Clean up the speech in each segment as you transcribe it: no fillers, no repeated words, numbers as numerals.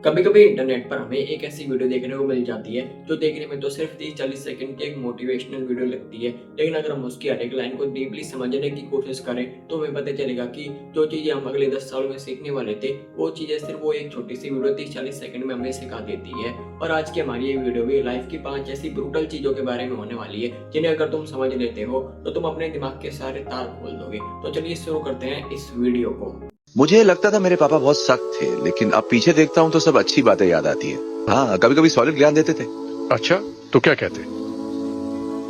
कभी कभी इंटरनेट पर हमें एक ऐसी वीडियो देखने को मिल जाती है जो देखने में तो सिर्फ 30-40 सेकंड की एक मोटिवेशनल वीडियो लगती है, लेकिन अगर हम उसकी हर एक लाइन को डीपली समझने की कोशिश करें तो हमें पता चलेगा कि जो चीजें हम अगले 10 सालों में सीखने वाले थे वो चीजें सिर्फ वो एक छोटी सी वीडियो 30-40 सेकंड में हमें सिखा देती है। और आज की हमारी ये वीडियो भी लाइफ की 5 ऐसी ब्रूटल चीजों के बारे में होने वाली है जिन्हें अगर तुम समझ लेते हो तो तुम अपने दिमाग के सारे तार खोल दोगे। तो चलिए शुरू करते हैं इस वीडियो को। मुझे लगता था मेरे पापा बहुत सख्त थे, लेकिन अब पीछे देखता हूँ तो सब अच्छी बातें याद आती है। हाँ, कभी कभी सॉलिड ज्ञान देते थे। अच्छा, तो क्या कहते?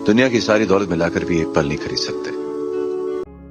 दुनिया की सारी दौलत मिलाकर भी एक पल नहीं खरीद सकते।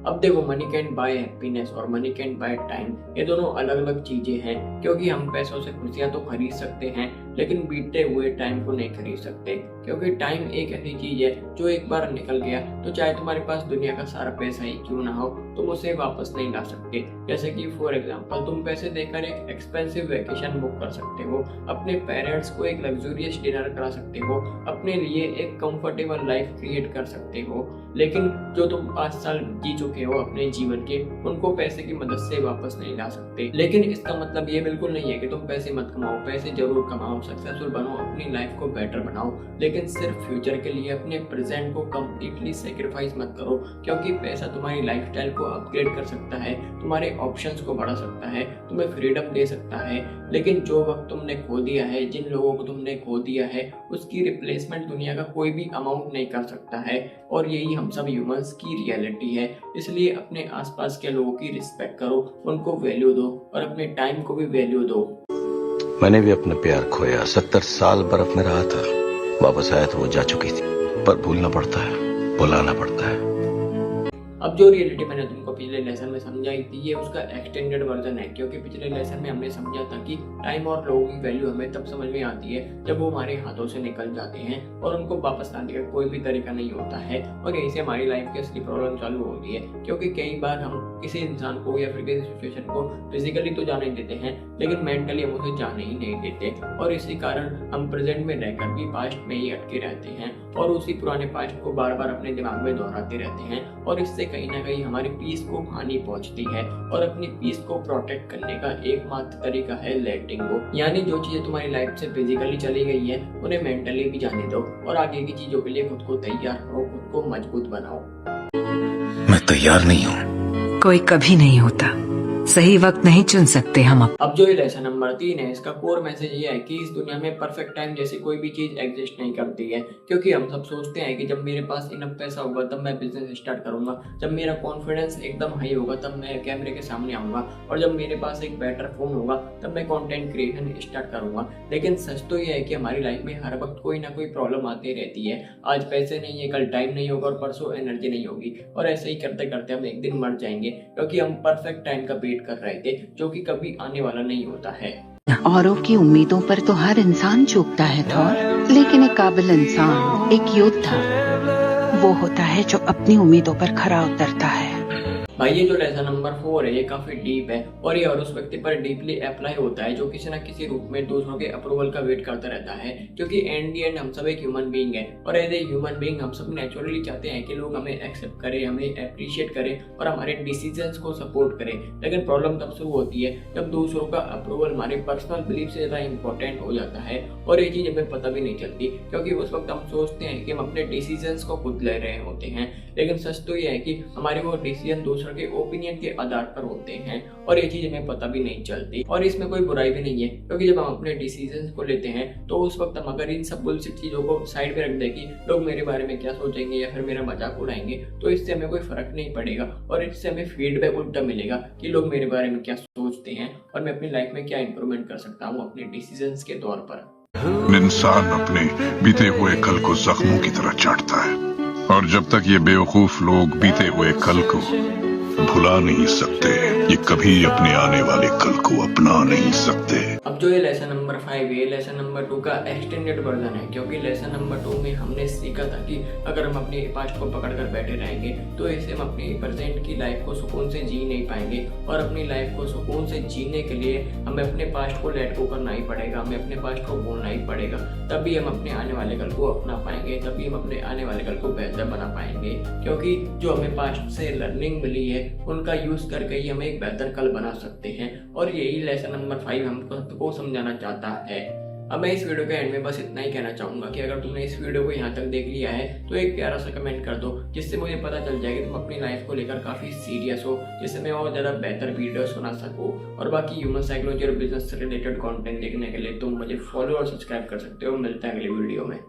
अब देखो, मनी कैन बाय हैप्पीनेस और मनी कैन बाय टाइम, ये दोनों अलग अलग चीजें हैं, क्योंकि हम पैसों से खुशियां तो खरीद सकते हैं लेकिन बीतते हुए टाइम को नहीं खरीद सकते। क्योंकि टाइम एक ऐसी चीज है जो एक बार निकल गया तो चाहे तुम्हारे पास दुनिया का सारा पैसा ही क्यों ना हो तुम उसे वापस नहीं ला सकते। जैसे कि फॉर एग्जांपल तुम पैसे देकर एक एक्सपेंसिव वेकेशन बुक कर सकते हो, अपने पेरेंट्स को एक लग्जूरियस डिनर करा सकते हो, अपने लिए एक कंफर्टेबल लाइफ क्रिएट कर सकते हो, लेकिन जो तुम 5 साल जी चुके हो अपने जीवन के उनको पैसे की मदद से वापस नहीं ला सकते। लेकिन इसका मतलब ये बिल्कुल नहीं है कि तुम पैसे मत कमाओ, पैसे जरूर कमाओ, सक्सेसफुल बनो, अपनी लाइफ को बेटर बनाओ, लेकिन सिर्फ फ्यूचर के लिए अपने प्रेजेंट को कंप्लीटली सेक्रीफाइस मत करो। क्योंकि पैसा तुम्हारी लाइफस्टाइल को अपग्रेड कर सकता है, तुम्हारे ऑप्शंस को बढ़ा सकता है, तुम्हें फ्रीडम दे सकता है, लेकिन जो वक्त तुमने खो दिया है, जिन लोगों को तुमने खो दिया है, उसकी रिप्लेसमेंट दुनिया का कोई भी अमाउंट नहीं कर सकता है। और यही हम सब ह्यूमंस की रियलिटी है। इसलिए अपने आसपास के लोगों की रिस्पेक्ट करो, उनको वैल्यू दो और अपने टाइम को भी वैल्यू दो। मैंने भी अपना प्यार खोया, 70 साल बर्फ में रहा था, वापस आया तो वो जा चुकी थी। पर भूलना पड़ता है, बुलाना पड़ता है। अब जो रियलिटी मैंने तुमको पिछले लेसन में समझाई थी ये उसका एक्सटेंडेड वर्जन है, क्योंकि पिछले लेसन में हमने समझा था कि टाइम और लोगों की वैल्यू हमें तब समझ में आती है जब वो हमारे हाथों से निकल जाते हैं और उनको वापस लाने का कोई भी तरीका नहीं होता है। और यहीं से हमारी लाइफ की असली प्रॉब्लम चालू होती है, क्योंकि कई बार हम किसी इंसान को या फिर किसी सिचुएशन को फिजिकली तो जाने देते हैं लेकिन मेंटली हम उसे जाने ही नहीं देते, और इसी कारण हम प्रेजेंट में रहकर भी पास्ट में ही अटके रहते हैं और उसी पुराने पास्ट को बार बार अपने दिमाग में दोहराते रहते हैं। और इससे कहीं ना कहीं हमारी पीस को हानि पहुंचती है, और अपनी पीस को प्रोटेक्ट करने का एकमात्र तरीका है लेटिंग गो। यानी जो चीजें तुम्हारी लाइफ से फिजिकली चली गई है उन्हें मेंटली भी जाने दो और आगे की चीजों के लिए खुद को तैयार करो, खुद को मजबूत बनाओ। मैं तैयार नहीं हूँ। कोई कभी नहीं होता, सही वक्त नहीं चुन सकते हम। अब जो ये लेसन नंबर 3 है इसका कोर मैसेज ये है कि इस दुनिया में परफेक्ट टाइम जैसी कोई भी चीज एग्जिस्ट नहीं करती है। क्योंकि हम सब सोचते हैं कि जब मेरे पास इनफ पैसा होगा तब मैं बिजनेस स्टार्ट करूंगा, जब मेरा कॉन्फिडेंस एकदम हाई होगा तब मैं कैमरे के सामने आऊंगा, और जब मेरे पास एक बेटर फोन होगा तब मैं कंटेंट क्रिएशन स्टार्ट करूंगा। लेकिन सच तो ये है कि हमारी लाइफ में हर वक्त कोई ना कोई प्रॉब्लम आती रहती है। आज पैसे नहीं है, कल टाइम नहीं होगा और परसों एनर्जी नहीं होगी, और ऐसे ही करते करते हम एक दिन मर जाएंगे, क्योंकि हम परफेक्ट टाइम का वेट कर रहे थे जो कि कभी आने वाला नहीं होता है। औरों की उम्मीदों पर तो हर इंसान चूकता है थौर, लेकिन एक काबिल इंसान, एक योद्धा वो होता है जो अपनी उम्मीदों पर खरा उतरता है। भाई ये जो लेसन नंबर 4 है ये काफी डीप है, और ये और उस व्यक्ति पर डीपली अप्लाई होता है जो किसी न किसी रूप में दूसरों के अप्रूवल का वेट करता रहता है। क्योंकि एंड दी एंड हम सब एक ह्यूमन बीइंग है, और एज ए ह्यूमन बीइंग हम सब नेचुरली चाहते हैं कि लोग हमें एक्सेप्ट करें, हमें अप्रिशिएट करें और हमारे डिसीजंस को सपोर्ट करें। लेकिन प्रॉब्लम तब शुरू होती है जब दूसरों का अप्रूवल हमारे पर्सनल बिलीफ से ज्यादा इंपॉर्टेंट हो जाता है, और ये चीज हमें पता भी नहीं चलती, क्योंकि उस वक्त हम सोचते हैं कि हम अपने डिसीजंस को खुद ले रहे होते हैं। लेकिन सच तो ये है कि हमारे वो डिसीजन दूसरों के ओपिनियन के आधार पर होते हैं, और ये चीज हमें पता भी नहीं चलती। और इसमें कोई बुराई भी नहीं है, क्योंकि जब हम अपने डिसीजंस को लेते हैं तो उस वक्त हम अगर इन सब बुलशिट चीजों को साइड पे रख दें कि लोग मेरे बारे में क्या सोचेंगे या फिर मेरा मजाक उड़ाएंगे, तो इससे हमें कोई फर्क नहीं पड़ेगा, और इससे हमें फीडबैक उल्टा मिलेगा कि लोग मेरे बारे में क्या सोचते हैं और मैं अपनी लाइफ में क्या इंप्रूवमेंट कर सकता हूँ अपने डिसीजंस के तौर पर। इंसान अपने बीते हुए कल को जख्मों की तरह चाटता है, और जब तक ये बेवकूफ लोग बीते हुए कल को भुला नहीं सकते, ये कभी अपने आने वाले कल को अपना नहीं सकते। अब जो ये लेसन नंबर 5 है, लेसन नंबर 2 का एक्सटेंडेड वर्जन है, क्योंकि लेसन नंबर 2 में हमने सीखा था कि अगर हम अपने पास्ट को पकड़कर बैठे रहेंगे तो इससे हम अपनी प्रेजेंट की लाइफ को सुकून से जी नहीं पाएंगे, और अपनी लाइफ को सुकून से जीने के लिए हमें अपने पास्ट को लेट गो करना ही पड़ेगा, हमें अपने पास्ट को भूलना ही पड़ेगा। तभी हम अपने आने वाले कल को अपना पाएंगे, तभी हम अपने आने वाले कल को बेहतर बना पाएंगे, क्योंकि जो हमें पास्ट से लर्निंग मिली है उनका यूज करके ही हम एक बेहतर कल बना सकते हैं। और यही लेसन नंबर 5 हमको सबको समझाना चाहता है। अब मैं इस वीडियो के एंड में बस इतना ही कहना चाहूंगा कि अगर तुमने इस वीडियो को यहाँ तक देख लिया है तो एक प्यारा सा कमेंट कर दो, जिससे मुझे पता चल जाए कि तुम अपनी लाइफ को लेकर काफी सीरियस हो, जिससे मैं और ज्यादा बेहतर वीडियोस बना सकूं। और बाकी ह्यूमन साइकोलॉजी और बिजनेस से रिलेटेड कंटेंट देखने के लिए तुम मुझे फॉलो और सब्सक्राइब कर सकते हो। मिलते हैं अगले वीडियो में।